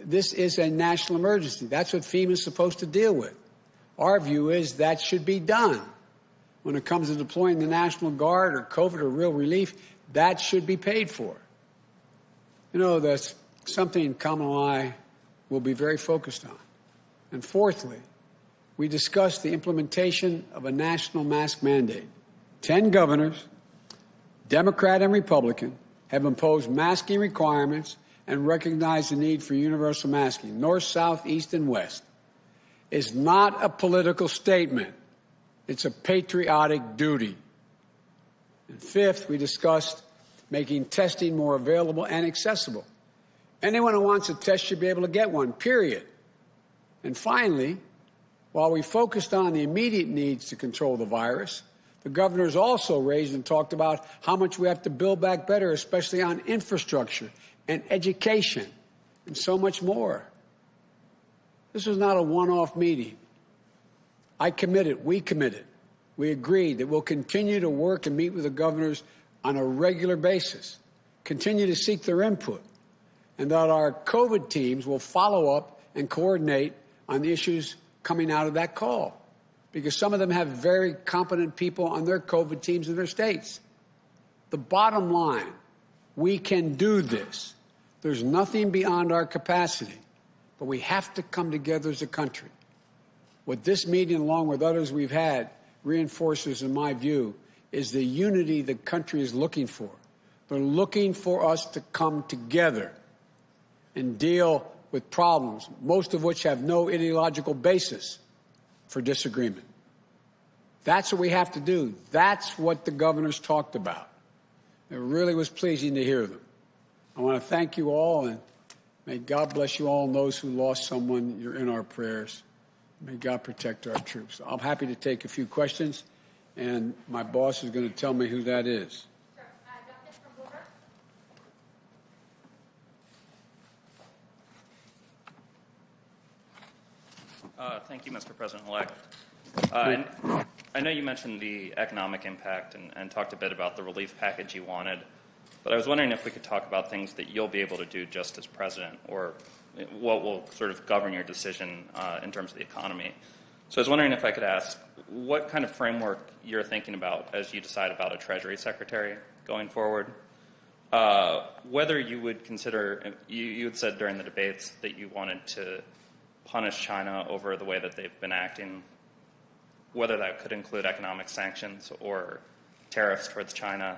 this is a national emergency. That's what FEMA is supposed to deal with. Our view is that should be done. When it comes to deploying the National Guard or COVID or real relief, that should be paid for. You know, that's something Kamala and I will be very focused on. And fourthly, we discussed the implementation of a national mask mandate. 10 governors, Democrat and Republican, have imposed masking requirements and recognized the need for universal masking, north, south, east, and west. It's not a political statement. It's a patriotic duty. And fifth, we discussed making testing more available and accessible. Anyone who wants a test should be able to get one, period. And finally, while we focused on the immediate needs to control the virus, the governors also raised and talked about how much we have to build back better, especially on infrastructure and education and so much more. This was not a one-off meeting. I committed, we agreed that we'll continue to work and meet with the governors on a regular basis, continue to seek their input, and that our COVID teams will follow up and coordinate on the issues coming out of that call, because some of them have very competent people on their COVID teams in their states. The bottom line, we can do this. There's nothing beyond our capacity, but we have to come together as a country. What this meeting, along with others we've had, reinforces, in my view, is the unity the country is looking for. They're looking for us to come together and deal with problems, most of which have no ideological basis for disagreement. That's what we have to do. That's what the governors talked about. It really was pleasing to hear them. I want to thank you all, and may God bless you all and those who lost someone. You're in our prayers. May God protect our troops. I'm happy to take a few questions, and my boss is going to tell me who that is. Thank you, Mr. President-elect. I know you mentioned the economic impact and talked a bit about the relief package you wanted, but I was wondering if we could talk about things that you'll be able to do just as president, or what will sort of govern your decision in terms of the economy. So I was wondering if I could ask what kind of framework you're thinking about as you decide about a Treasury Secretary going forward. Whether you would consider, you had said during the debates that you wanted to punish China over the way that they've been acting, whether that could include economic sanctions or tariffs towards China.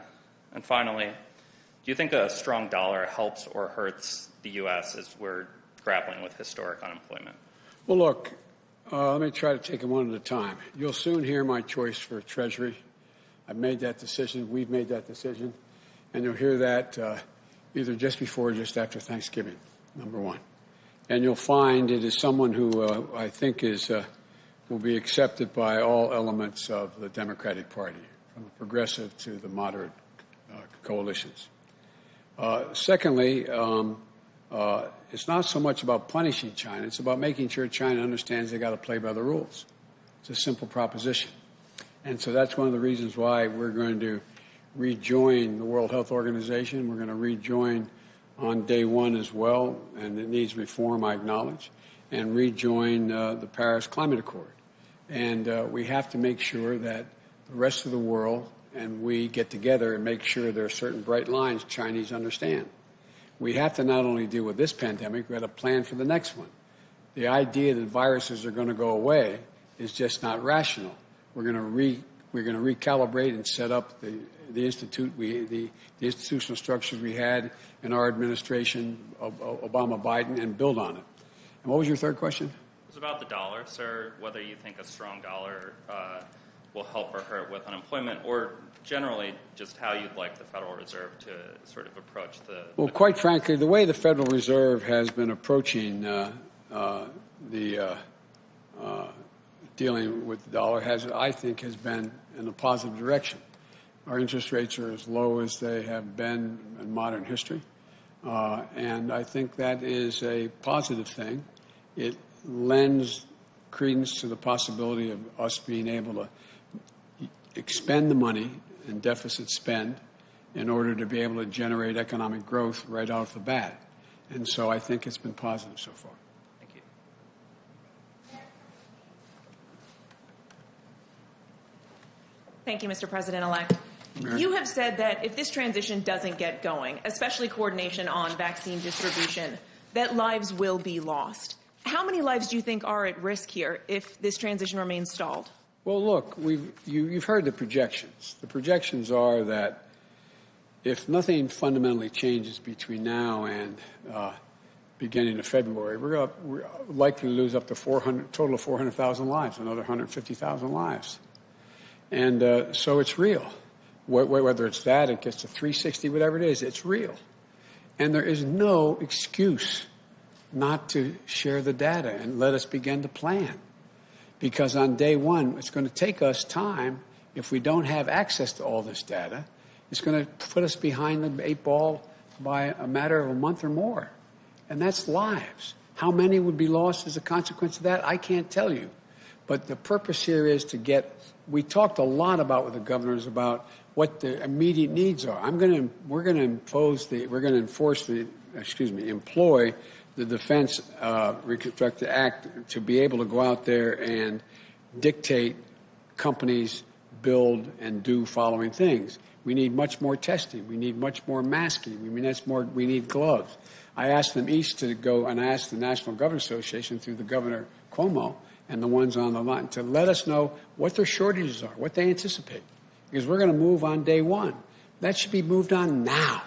And finally, do you think a strong dollar helps or hurts the U.S. as we're grappling with historic unemployment? Well, look, let me try to take it one at a time. You'll soon hear my choice for Treasury. I've made that decision. We've made that decision. And you'll hear that either just before or just after Thanksgiving, number one. And you'll find it is someone who I think will be accepted by all elements of the Democratic Party, from the progressive to the moderate coalitions. Secondly, it's not so much about punishing China. It's about making sure China understands they got to play by the rules. It's a simple proposition. And so that's one of the reasons why we're going to rejoin the World Health Organization. We're going to rejoin on day one as well, and it needs reform, I acknowledge, and rejoin the Paris Climate Accord. And we have to make sure that the rest of the world and we get together and make sure there are certain bright lines Chinese understand. We have to not only deal with this pandemic, we have to plan for the next one. The idea that viruses are going to go away is just not rational. We're going to recalibrate and set up the institutional structures we had in our administration of Obama, Biden, and build on it. And what was your third question? It was about the dollar, sir, whether you think a strong dollar will help or hurt with unemployment, or generally just how you'd like the Federal Reserve to sort of approach the... Well, quite frankly, the way the Federal Reserve has been approaching dealing with the dollar I think, has been in a positive direction. Our interest rates are as low as they have been in modern history, and I think that is a positive thing. It lends credence to the possibility of us being able to expend the money and deficit spend in order to be able to generate economic growth right off the bat. And so I think it's been positive so far. Thank you. Thank you, Mr. President-elect. You have said that if this transition doesn't get going, especially coordination on vaccine distribution, that lives will be lost. How many lives do you think are at risk here if this transition remains stalled? Well, look, you've heard the projections. The projections are that if nothing fundamentally changes between now and beginning of February, we're likely to lose up to total of 400,000 lives, another 150,000 lives. And so it's real. Whether it's that, it gets to 360, whatever it is, it's real. And there is no excuse not to share the data and let us begin to plan. Because on day one, it's going to take us time. If we don't have access to all this data, it's going to put us behind the 8 ball by a matter of a month or more. And that's lives. How many would be lost as a consequence of that? I can't tell you. But the purpose here is to we talked a lot about with the governors about what the immediate needs are. We're going to employ the Defense Reconstruction Act to be able to go out there and dictate companies build and do following things. We need much more testing. We need much more masking. We need gloves. I asked them each to go, and I asked the National Governors Association through the Governor Cuomo and the ones on the line to let us know what their shortages are, what they anticipate. Because we're going to move on day one. That should be moved on now.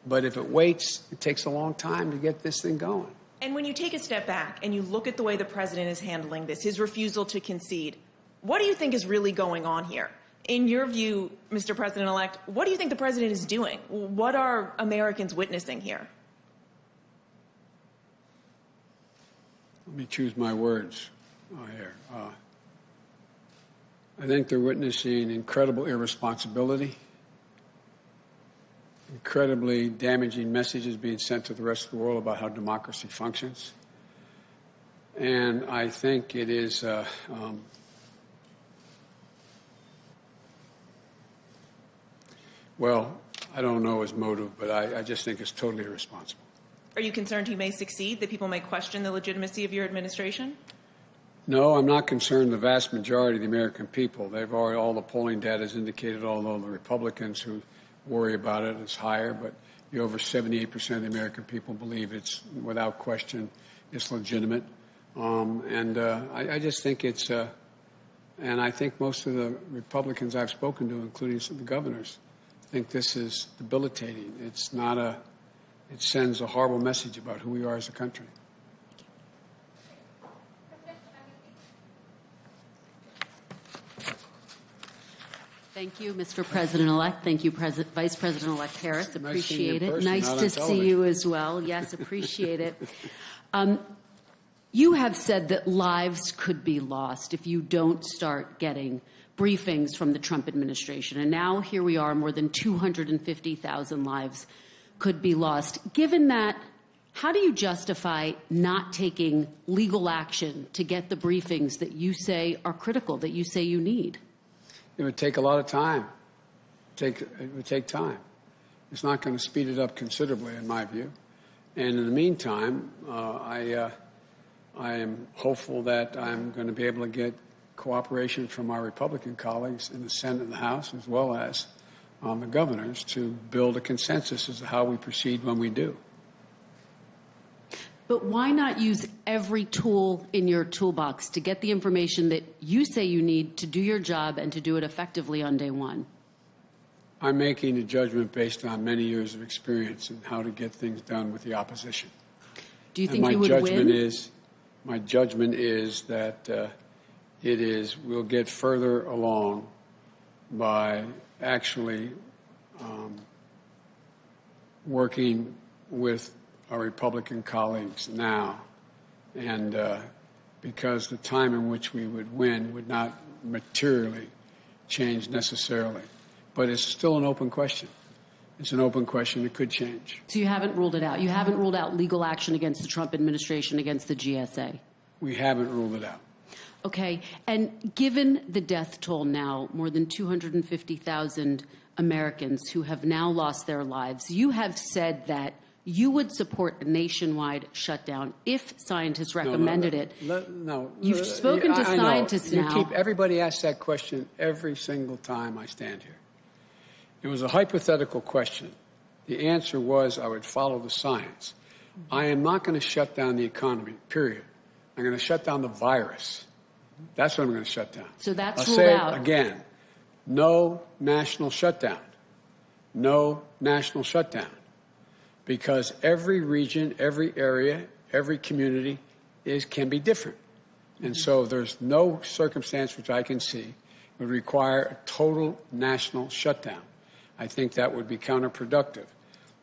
But if it waits, it takes a long time to get this thing going. And when you take a step back and you look at the way the president is handling this, his refusal to concede, what do you think is really going on here? In your view, Mr. President-elect, what do you think the president is doing? What are Americans witnessing here? Let me choose my words here. I think they're witnessing incredible irresponsibility, incredibly damaging messages being sent to the rest of the world about how democracy functions. And I think it is well, I don't know his motive, but I just think it's totally irresponsible. Are you concerned he may succeed, that people may question the legitimacy of your administration? No, I'm not concerned. The vast majority of the American people, all the polling data has indicated, although the Republicans who worry about it is higher, but over 78% of the American people believe it's, without question, it's legitimate. I just think it's, and I think most of the Republicans I've spoken to, including some of the governors, think this is debilitating. It's not it sends a horrible message about who we are as a country. Thank you, Mr. President-elect. Thank you, Vice President-elect Harris. Appreciate it. Nice to see you as well. Yes, appreciate it. You have said that lives could be lost if you don't start getting briefings from the Trump administration. And now here we are, more than 250,000 lives could be lost. Given that, how do you justify not taking legal action to get the briefings that you say are critical, that you say you need? It would take a lot of time. It would take time. It's not going to speed it up considerably, in my view. And in the meantime, I am hopeful that I'm going to be able to get cooperation from our Republican colleagues in the Senate and the House, as well as the governors, to build a consensus as to how we proceed when we do. But why not use every tool in your toolbox to get the information that you say you need to do your job and to do it effectively on day one? I'm making a judgment based on many years of experience in how to get things done with the opposition. Do you think you would win? My judgment is that we'll get further along by actually working with our Republican colleagues now, and because the time in which we would win would not materially change necessarily. But it's still an open question. It's an open question. It could change. So you haven't ruled it out? You haven't ruled out legal action against the Trump administration, against the GSA? We haven't ruled it out. Okay. And given the death toll now, more than 250,000 Americans who have now lost their lives, you have said that you would support a nationwide shutdown if scientists recommended it. You've spoken to scientists now. Everybody asks that question every single time I stand here. It was a hypothetical question. The answer was I would follow the science. I am not going to shut down the economy, period. I'm going to shut down the virus. That's what I'm going to shut down. So that's I'll ruled say out. it again. No national shutdown. No national shutdown. Because every region, every area, every community can be different. And so there's no circumstance which I can see would require a total national shutdown. I think that would be counterproductive.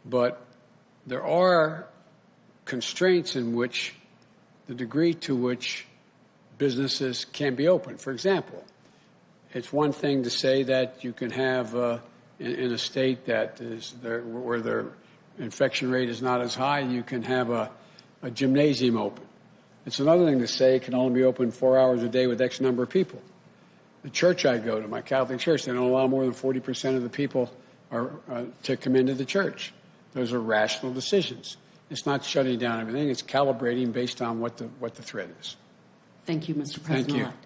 But there are constraints in which the degree to which businesses can be open. For example, it's one thing to say that you can have in a state that is there, where their infection rate is not as high, you can have a gymnasium open. It's another thing to say it can only be open 4 hours a day with X number of people. The church I go to, my Catholic church, they don't allow more than 40% of the people to come into the church. Those are rational decisions. It's not shutting down everything. It's calibrating based on what the threat is. Thank you, Mr. Thank you. President-elect.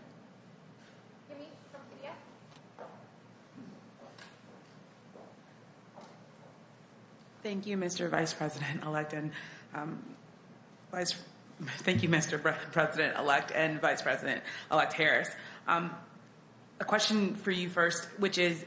Thank you, Mr. Vice President-elect, and thank you, Mr. President-elect and Vice President-elect Harris. A question for you first, which is,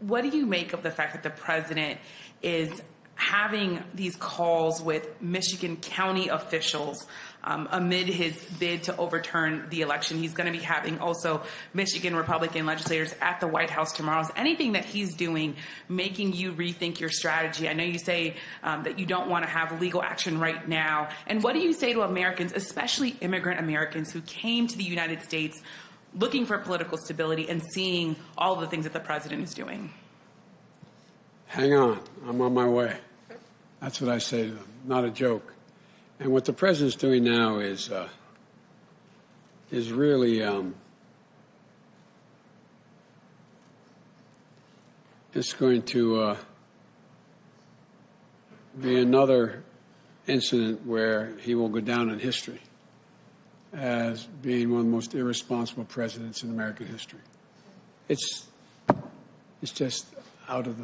what do you make of the fact that the president is having these calls with Michigan county officials amid his bid to overturn the election? He's going to be having also Michigan Republican legislators at the White House tomorrow. Is anything that he's doing making you rethink your strategy? I know you say that you don't want to have legal action right now. And what do you say to Americans, especially immigrant Americans who came to the United States looking for political stability and seeing all the things that the president is doing? Hang on. I'm on my way. That's what I say to them. Not a joke. And what the president's doing now is really it's going to be another incident where he will go down in history as being one of the most irresponsible presidents in American history. It's just out of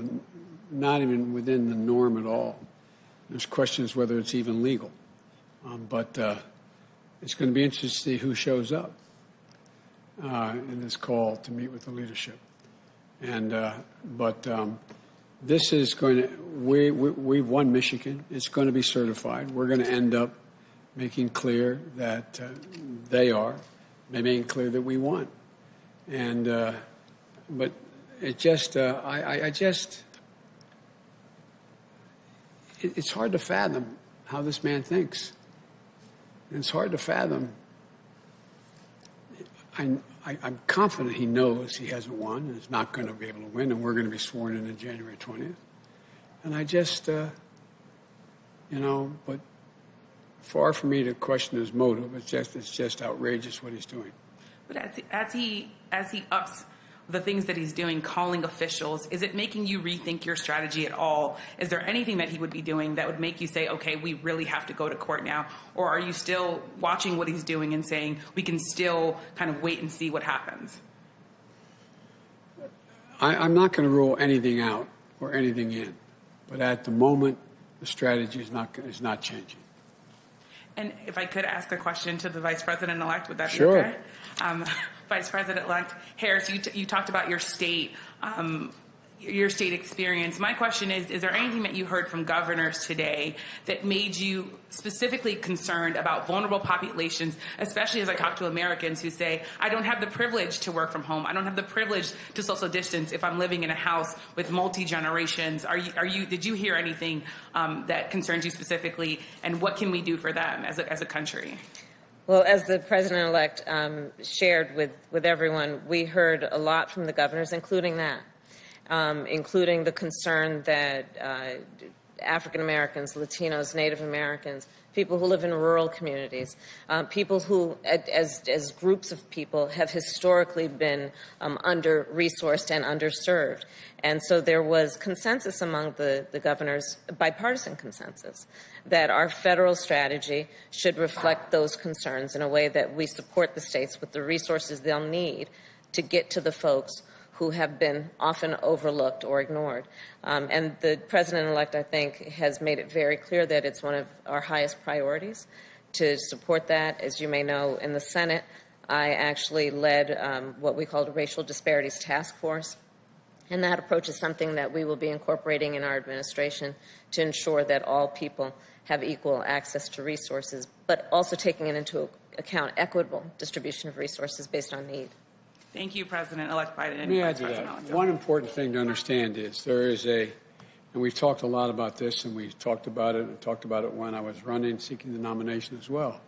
not even within the norm at all. There's questions whether it's even legal. But it's going to be interesting to see who shows up in this call to meet with the leadership. And this is going to we've won Michigan. It's going to be certified. We're going to end up making clear that making clear that we won. And but it just it's hard to fathom how this man thinks. And it's hard to fathom. I'm confident he knows he hasn't won and is not going to be able to win, and we're going to be sworn in on January 20th. And I just, but far from me to question his motive. It's just outrageous what he's doing. But as he ups the things that he's doing, calling officials, is it making you rethink your strategy at all? Is there anything that he would be doing that would make you say, okay, we really have to go to court now? Or are you still watching what he's doing and saying we can still kind of wait and see what happens? I'm not going to rule anything out or anything in. But at the moment, the strategy is not changing. And if I could ask a question to the Vice President-elect, would that be sure. okay? Vice President-elect Harris, you talked about your state experience. My question is there anything that you heard from governors today that made you specifically concerned about vulnerable populations, especially as I talk to Americans who say, I don't have the privilege to work from home. I don't have the privilege to social distance if I'm living in a house with multi-generations. Did you hear anything that concerns you specifically, and what can we do for them as a country? Well, as the President-elect shared with everyone, we heard a lot from the governors, including that. Including the concern that African Americans, Latinos, Native Americans people who live in rural communities, people who, as groups of people, have historically been under-resourced and underserved. And so there was consensus among the governors, bipartisan consensus, that our federal strategy should reflect those concerns in a way that we support the states with the resources they'll need to get to the folks who have been often overlooked or ignored. And the president-elect, I think, has made it very clear that it's one of our highest priorities to support that. As you may know, in the Senate, I actually led what we called a Racial Disparities Task Force. And that approach is something that we will be incorporating in our administration to ensure that all people have equal access to resources, but also taking into account equitable distribution of resources based on need. Thank you, President-elect Biden. Let me add to that. One important thing to understand is there is and we've talked a lot about this, and we talked about it when I was running, seeking the nomination as well.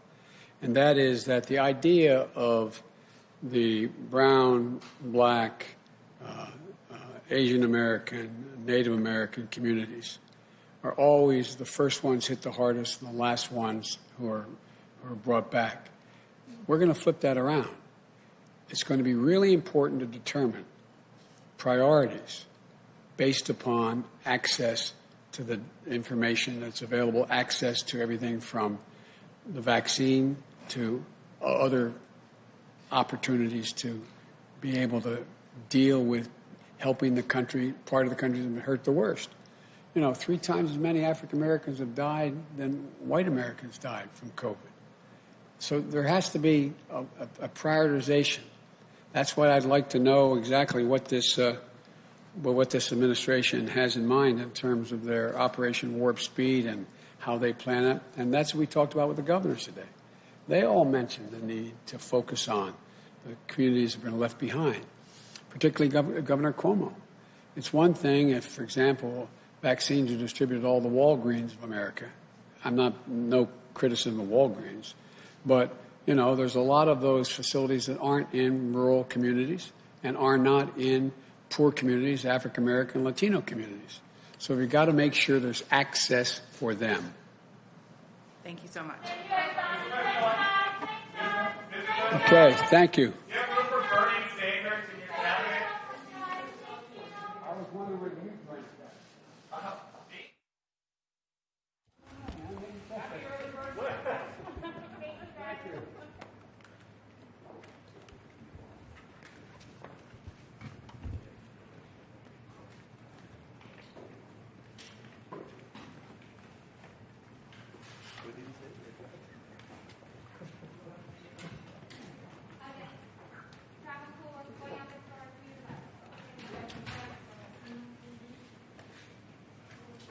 And that is that the idea of the brown, black, Asian American, Native American communities are always the first ones hit the hardest and the last ones who are brought back. We're going to flip that around. It's going to be really important to determine priorities based upon access to the information that's available, access to everything from the vaccine to other opportunities to be able to deal with helping the country, part of the country that's been hurt the worst. 3 times as many African Americans have died than white Americans died from COVID. So there has to be a prioritization. That's what I'd like to know exactly what this administration has in mind in terms of their Operation Warp Speed and how they plan it. And that's what we talked about with the governors today. They all mentioned the need to focus on the communities that have been left behind, particularly Governor Cuomo. It's one thing if, for example, vaccines are distributed to all the Walgreens of America. No criticism of Walgreens, but there's a lot of those facilities that aren't in rural communities and are not in poor communities, African American, Latino communities. So we've got to make sure there's access for them. Thank you so much. Okay, thank you.